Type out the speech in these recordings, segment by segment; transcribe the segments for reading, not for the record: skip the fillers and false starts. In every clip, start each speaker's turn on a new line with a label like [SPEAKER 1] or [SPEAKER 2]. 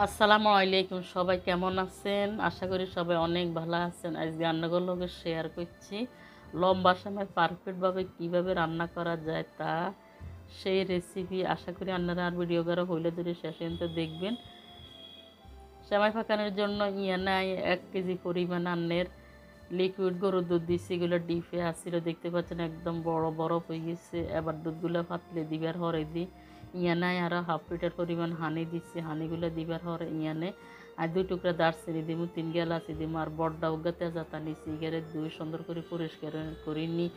[SPEAKER 1] আসসালামু আলাইকুম, সবাই কেমন আছেন? আশা করি সবাই অনেক ভালো আছেন। আজকে রান্নাগুলো লগে শেয়ার করছি লম্বা সময় পারফেক্টভাবে কিভাবে রান্না করা যায় তা সেই রেসিপি। আশা করি আপনারা আর ভিডিও করা হইলে ধরে শেষ পর্যন্ত দেখবেন। সেমাই পাকানোর জন্য নাই 1 কেজি পরিমাণ আন্নের লিকুইড গরুর দুধ দিচ্ছি। এগুলো ডিপে আসছিল, দেখতে পাচ্ছেন একদম বড় বরফ হয়ে গেছে। এবার দুধগুলো ফাটলে দিবার হরে দিই। নাই আরও হাফ লিটার পরিমাণ হানি দিচ্ছি, হানিগুলো দিবার হরে ইয়ানে আর 2 টুকরা দারচিনি দিব, 3 এলাচি দিব আর বড়টা উগা তেজাতা নিচ্ছি। এগারে দুই সুন্দর করে পরিষ্কার করে নিই।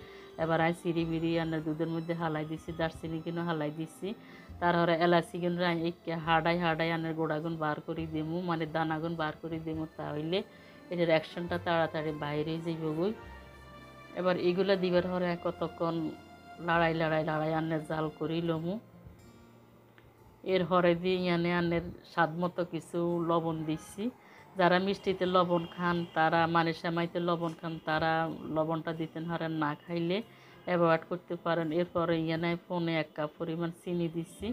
[SPEAKER 1] এবার সিঁড়ি বিড়ি আনার দুধের মধ্যে হালাই দিচ্ছি, দারচিনি কিনো হালাই দিচ্ছি। তারপরে এলাচি কিনো হাডাই হাডাই আনার গোড়াগুন বার করে দিমু, মানে দানাগুন বার করে দিমু, তাহলে এটার অ্যাকশনটা তাড়াতাড়ি বাইরে যাইব গই। এবার এগুলো দিবার হরে কতক্ষণ লড়াই লড়াই লড়াই আন্নের জাল করি লমু। এর হরে দিয়ে ইয়ানে আন্নের স্বাদ মতো কিছু লবণ দিচ্ছি। যারা মিষ্টিতে লবণ খান তারা, মানে সেমাইতে লবণ খান তারা লবণটা দিতেন হারেন, না খাইলে অ্যাভয়েড করতে পারেন। এরপরে ইয়ানে 1.25 কাপ পরিমাণ চিনি দিচ্ছি।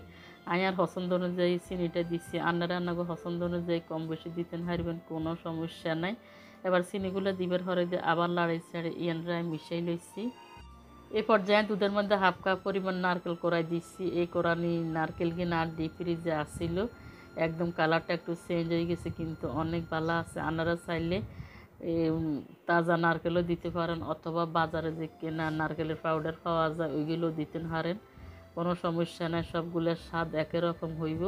[SPEAKER 1] আয়ার পছন্দ অনুযায়ী চিনিটা দিচ্ছি, আন্নারা আন্নাগো পছন্দ অনুযায়ী কম বেশি দিতেন হারবেন, কোনো সমস্যা নাই। এবার চিনিগুলো দিবার হরে দিয়ে আবার লাড়াই ছাড়ে ইয়ানরায় মিশাই লইছি। এ পর্যায়ে দুধের মধ্যে 1/2 কাপ পরিমাণ নারকেল কোড়াই দিচ্ছি। এই কোড়ানি নারকেল কিনা আর ডিপ ফ্রিজে আসছিল, একদম কালারটা একটু চেঞ্জ হয়ে গেছে, কিন্তু অনেক ভালো আছে। আপনারা চাইলে তাজা নারকেলও দিতে পারেন, অথবা বাজারে যে কেনা নারকেলের পাউডার পাওয়া যায় ওইগুলো দিতে পারেন, কোনো সমস্যা নাই। সবগুলোর স্বাদ একই রকম হইব।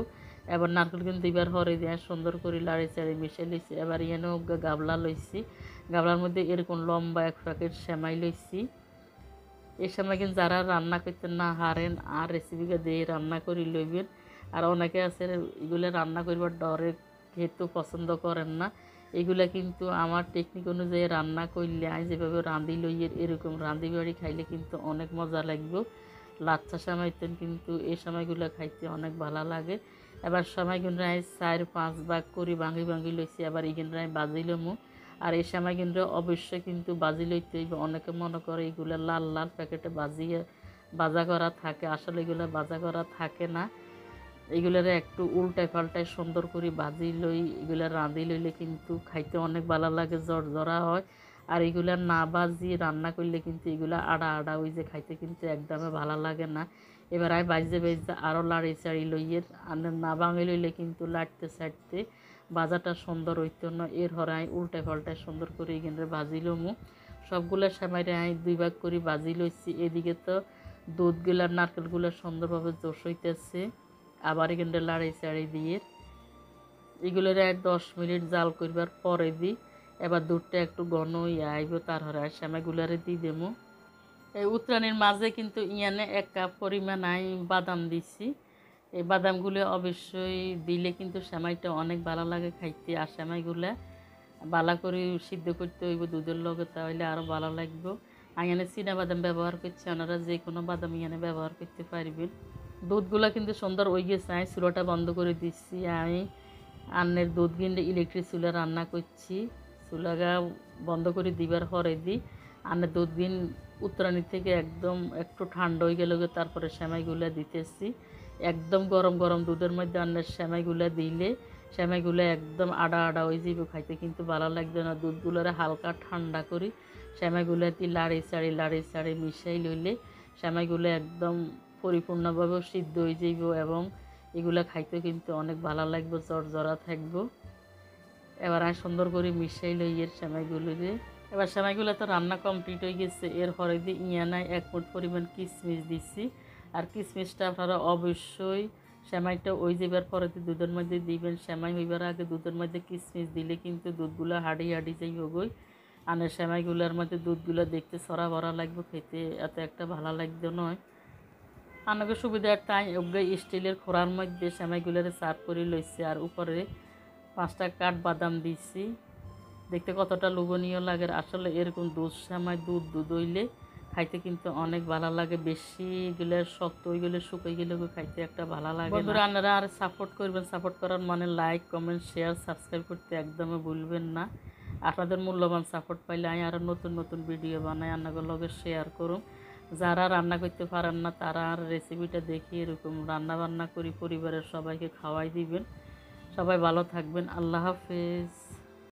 [SPEAKER 1] এবার নারকেল কিন্তু দিবার হরে দিয়ে সুন্দর করে লাড়ি চাড়ি মিশে লইছি। এবার এখানেও গাবলা লইছি, গাবলার মধ্যে এরকম লম্বা 1 প্যাকেট সেমাই লইছি। এই সময় কিন্তু যারা রান্না করতে না হারেন আর রেসিপিকে দিয়ে রান্না করে লইবেন। আর অনেকে আছে এগুলো রান্না করবার ডরে খেতে পছন্দ করেন না। এগুলা কিন্তু আমার টেকনিক অনুযায়ী রান্না করলে আমি যেভাবে রাঁধি লইয়ের এরকম রাঁধি বাড়ি খাইলে কিন্তু অনেক মজা লাগবে। লাচ্ছা সময়তেন কিন্তু এই সময়গুলো খাইতে অনেক ভালো লাগে। এবার সময়গুলো আমি 4-5 ভাগ করি ভাঙি ভাঙি লইছি। আবার এখানে আমি বাজি লমু। আর এই সময় কিন্তু অবশ্যই কিন্তু বাজি লইতে হইবে। অনেকে মনে করে এগুলো লাল লাল প্যাকেটে বাজা করা থাকে, আসলে এগুলো বাজা করা থাকে না। এগুলারে একটু উল্টায় পাল্টায় সুন্দর করে বাজি লই, এগুলা রাঁধি লইলে কিন্তু খাইতে অনেক ভালো লাগে, জড়জড়া হয়। আর এগুলা না বাজি রান্না করলে কিন্তু এগুলা আড়া আড়া ওই যে খাইতে কিন্তু একদমই ভালো লাগে না। এবার আমি বাজতে বাজতে আরও লাড়ি চাড়ি লইয়ের আর না ভাঙি লইলে কিন্তু লাড়তে ছাড়তে বাজাটা সুন্দর হইতো না। এর হরে আমি উল্টায় পাল্টায় সুন্দর করে এখানে ভাজি লমু। সবগুলো সেমাইরে আমি 2 ভাগ করে ভাজি লইছি। এদিকে তো দুধগুলা নারকেলগুলো সুন্দরভাবে জোশ হইতেছে। আবার এখানটা লাড়াই চাড়াই দিয়ে এগুলোর 10 মিনিট জাল করবার পরে দিই। এবার দুধটা একটু ঘন আইব, তারপরে আর সেমাইগুলারে দিয়ে দেবো। এই উতরানির মাঝে কিন্তু ইয়ানে 1 কাপ পরিমাণ আমি বাদাম দিছি। এই বাদামগুলো অবশ্যই দিলে কিন্তু সেমাইটা অনেক ভালো লাগে খাইতে। আর সেমাইগুলা ভালো করে সিদ্ধ করতে হইব দুধের লগে, তাহলে আরও ভালো লাগবে। আমি এখানে চীনা বাদাম ব্যবহার করছি, আপনারা যে কোনো বাদাম এখানে ব্যবহার করতে পারবেন। দুধগুলা কিন্তু সুন্দর হয়ে গেছে, আমি চুলাটা বন্ধ করে দিচ্ছি। আমি আন্নের দুধ গিন্ডে ইলেকট্রিক চুলা রান্না করছি। চুলাটা বন্ধ করে দিবার পরে দিই আন্নের দুধ গিন উত্তরানি থেকে একদম একটু ঠান্ডা হয়ে গেল, তারপরে সেমাইগুলা দিতেছি। একদম গরম গরম দুধের মধ্যে আন্নের সেমাইগুলা দিলে সেমাইগুলো একদম আড়া আড়া হয়ে যাবে, খাইতে কিন্তু ভালো লাগবে না। দুধগুলোরে হালকা ঠান্ডা করি সেমাইগুলো দিয়ে লাড়ি চাড়ি মিশাই লইলে সেমাইগুলো একদম পরিপূর্ণভাবে সিদ্ধ হয়ে যাইব এবং এগুলা খাইতে কিন্তু অনেক ভালো লাগবে, জড়জড়া থাকবো। এবার আমি সুন্দর করে মিশাই লই এর সেমাইগুলোরে। এবার সেমাইগুলো তো রান্না কমপ্লিট হয়ে গেছে। এর পরে দিয়ে ইয়ানায় 1 মুঠ পরিমাণ কিশমিশ দিচ্ছি। আর কিশমিশটা আপনারা অবশ্যই সেমাইটা ওই যাবার পরে দুধের মধ্যে দিবেন। সেমাই হইবার আগে দুধের মধ্যে কিশমিশ দিলে কিন্তু দুধগুলো হাঁড়ি হাঁড়ি যাই হগই। আর সেমাইগুলোর মধ্যে দুধগুলো দেখতে সরা ভরা লাগবে, খেতে এত একটা ভালো লাগবে নয়। আমাকে সুবিধার্থে ওগে স্টিলের খোরার মধ্যে সেমাইগুলোরে সার্ভ করে লইছি। আর উপরে 5টা কাঠবাদাম দিচ্ছি, দেখতে কতটা লোভনীয় লাগে। আসলে এরকম দুধ সেমাই দুধ দুধ হইলে খাইতে কিন্তু অনেক ভালো লাগে। বেশি গেলে শক্ত হয়ে গেলে শুকিয়ে গেলে খাইতে একটা ভালো লাগে। বন্ধুরা আপনারা আর সাপোর্ট করবেন, সাপোর্ট করার মানে লাইক কমেন্ট শেয়ার সাবস্ক্রাইব করতে একদমই ভুলবেন না। আপনাদের মূল্যবান সাপোর্ট পাইলে আমি আরও নতুন নতুন ভিডিও বানাই আপনাদের লগে শেয়ার করুন। যারা রান্না করতে পারেন না তারা আর রেসিপিটা দেখি এরকম রান্না বান্না করি পরিবারের সবাইকে খাওয়াই দিবেন। সবাই ভালো থাকবেন। আল্লাহ হাফেজ।